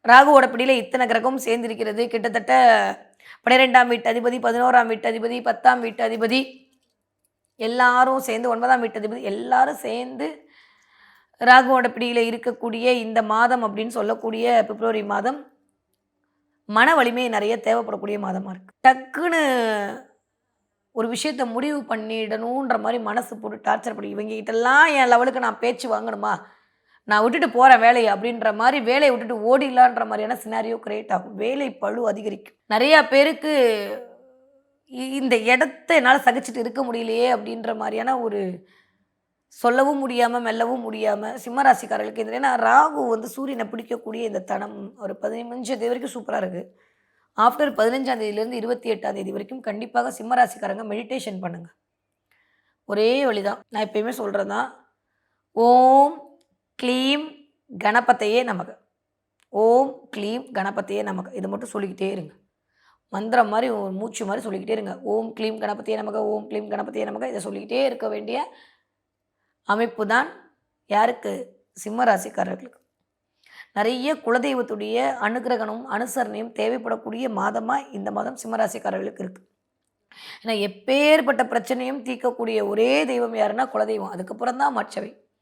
ராகுவோட பிடியில் இத்தனை கிரகம் சேர்ந்திருக்கிறது. கிட்டத்தட்ட 12ஆம் வீட்டு அதிபதி, 11ஆம் வீட்டு அதிபதி, 10ஆம் வீட்டு அதிபதி எல்லாரும் சேர்ந்து 9ஆம் வீட்டு அதிபதி எல்லாரும் சேர்ந்து ராகுவோட பிடியில் இருக்கக்கூடிய இந்த மாதம் அப்படின்னு சொல்லக்கூடிய பிப்ரவரி மாதம் மன வலிமை நிறைய தேவைப்படக்கூடிய மாதமாக இருக்குது. டக்குன்னு ஒரு விஷயத்த முடிவு பண்ணிடணுன்ற மாதிரி மனசு போட்டு டார்ச்சர் பண்ணி இவங்க கிட்டலாம் என் லெவலுக்கு நான் பேச்சு வாங்கணுமா, நான் விட்டுட்டு போகிறேன் வேலையை அப்படின்ற மாதிரி வேலையை விட்டுட்டு ஓடிடலான்ற மாதிரியான சினாரியோ கிரியேட் ஆகும். வேலை பளு அதிகரிக்கும். நிறையா பேருக்கு இந்த இடத்த என்னால் சகிச்சுட்டு இருக்க முடியலையே அப்படின்ற மாதிரியான ஒரு சொல்லவும் முடியாமல் மெல்லவும் முடியாமல் சிம்மராசிக்காரர்களுக்கு இந்த ஏன்னா ராகு சூரியனை பிடிக்கக்கூடிய இந்த தனம் ஒரு 15 தேதி வரைக்கும் சூப்பராக இருக்குது. ஆஃப்டர் 15ஆம் தேதியிலேருந்து 28ஆம் தேதி வரைக்கும் கண்டிப்பாக சிம்மராசிக்காரங்க மெடிடேஷன் பண்ணுங்கள். ஒரே வழி தான், நான் எப்பயுமே சொல்கிறது தான். ஓம் க்ளீம் கணபதையே நமக, ஓம் க்ளீம் கணபதையே நமக, இதை மட்டும் சொல்லிக்கிட்டே இருங்க. மந்திரம் மாதிரி ஒரு மூச்சு மாதிரி சொல்லிக்கிட்டே இருங்க. ஓம் க்ளீம் கணபதையே நமக, ஓம் க்ளீம் கணபதையே நமக, இதை சொல்லிக்கிட்டே இருக்க வேண்டிய அமைப்பு தான் யாருக்கு? சிம்மராசிக்காரர்களுக்கு. நிறைய குலதெய்வத்துடைய அனுகிரகமும் அனுசரணையும் தேவைப்படக்கூடிய மாதமாக இந்த மாதம் சிம்மராசிக்காரர்களுக்கு இருக்குது. ஏன்னா எப்பேற்பட்ட பிரச்சனையும் தீர்க்கக்கூடிய ஒரே தெய்வம் யாருன்னா குலதெய்வம். அதுக்கப்புறம் தான் மற்றவை.